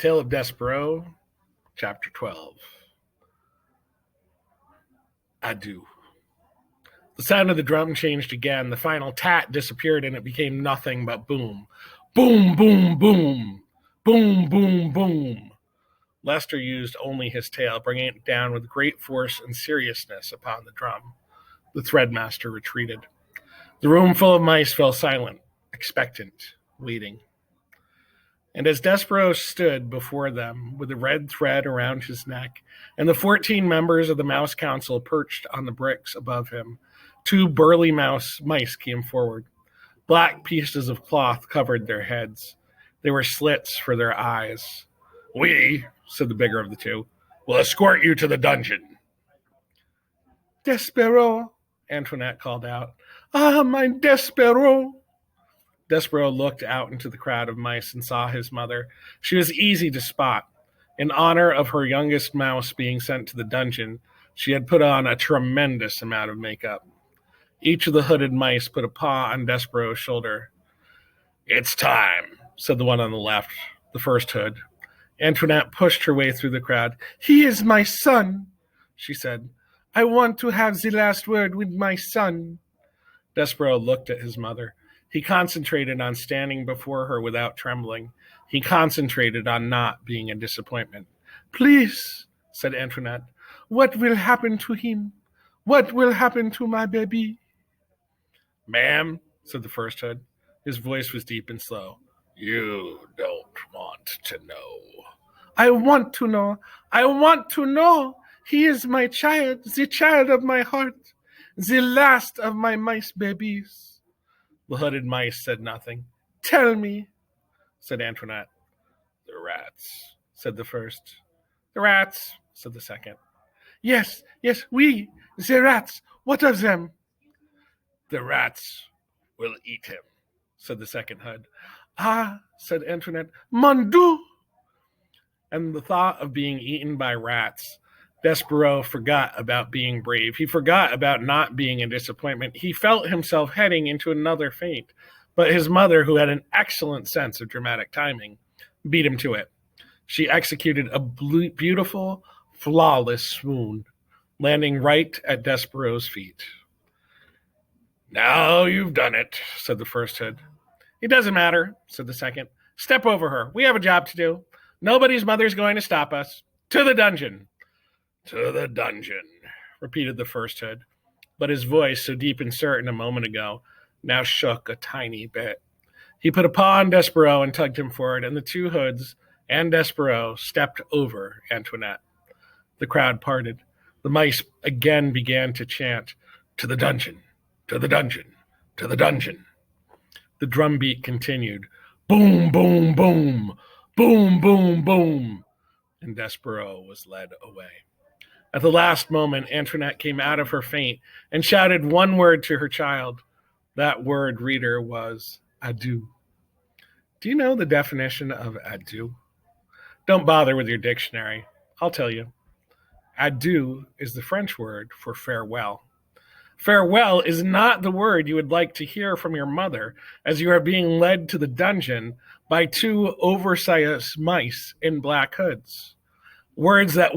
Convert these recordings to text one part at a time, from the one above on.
Tale of Despereaux, Chapter 12. Adieu. The sound of the drum changed again. The final tat disappeared and it became nothing but boom. Boom, boom, boom. Boom, boom, boom. Lester used only his tail, bringing it down with great force and seriousness upon the drum. The threadmaster retreated. The room full of mice fell silent, expectant, waiting. And as Despereaux stood before them with the red thread around his neck and the 14 members of the Mouse Council perched on the bricks above him, 2 burly mice came forward. Black pieces of cloth covered their heads. They were slits for their eyes. "We," said the bigger of the 2, "will escort you to the dungeon." "Despereaux," Antoinette called out. "Ah, my Despereaux." Despereaux looked out into the crowd of mice and saw his mother. She was easy to spot. In honor of her youngest mouse being sent to the dungeon, she had put on a tremendous amount of makeup. Each of the hooded mice put a paw on Despereaux's shoulder. "It's time," said the one on the left, the first hood. Antoinette pushed her way through the crowd. "He is my son," she said. "I want to have the last word with my son." Despereaux looked at his mother. He concentrated on standing before her without trembling. He concentrated on not being a disappointment. "Please," said Antoinette, "what will happen to him? What will happen to my baby?" "Ma'am," said the first hood. His voice was deep and slow. "You don't want to know." "I want to know. I want to know. He is my child, the child of my heart, the last of my mice babies." The hooded mice said nothing. "Tell me," said Antoinette. "The rats," said the first. "The rats," said the second. Yes, we, the rats. What of them?" "The rats will eat him," said the second hood. "Ah," said Antoinette, "mon Dieu." And the thought of being eaten by rats, Despereaux forgot about being brave. He forgot about not being a disappointment. He felt himself heading into another faint. But his mother, who had an excellent sense of dramatic timing, beat him to it. She executed a beautiful, flawless swoon, landing right at Despereaux's feet. "Now you've done it," said the first hood. "It doesn't matter," said the second. "Step over her. We have a job to do. Nobody's mother's going to stop us. To the dungeon." "To the dungeon," repeated the first hood, but his voice, so deep and certain a moment ago, now shook a tiny bit. He put a paw on Despereaux and tugged him forward, and the 2 hoods and Despereaux stepped over Antoinette. The crowd parted. The mice again began to chant, "To the dungeon, to the dungeon, to the dungeon." The drumbeat continued. Boom, boom, boom, boom, boom, boom, and Despereaux was led away. At the last moment, Antoinette came out of her faint and shouted one word to her child. That word, reader, was adieu. Do you know the definition of adieu? Don't bother with your dictionary. I'll tell you. Adieu is the French word for farewell. Farewell is not the word you would like to hear from your mother as you are being led to the dungeon by 2 oversized mice in black hoods. Words that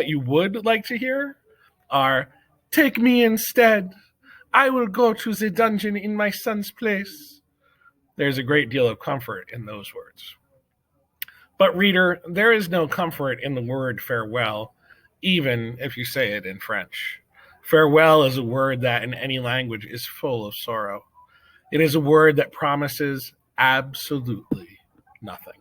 you would like to hear are, "Take me instead. I will go to the dungeon in my son's place." There's a great deal of comfort in those words. But reader, there is no comfort in the word farewell, even if you say it in French. Farewell is a word that in any language is full of sorrow. It is a word that promises absolutely nothing.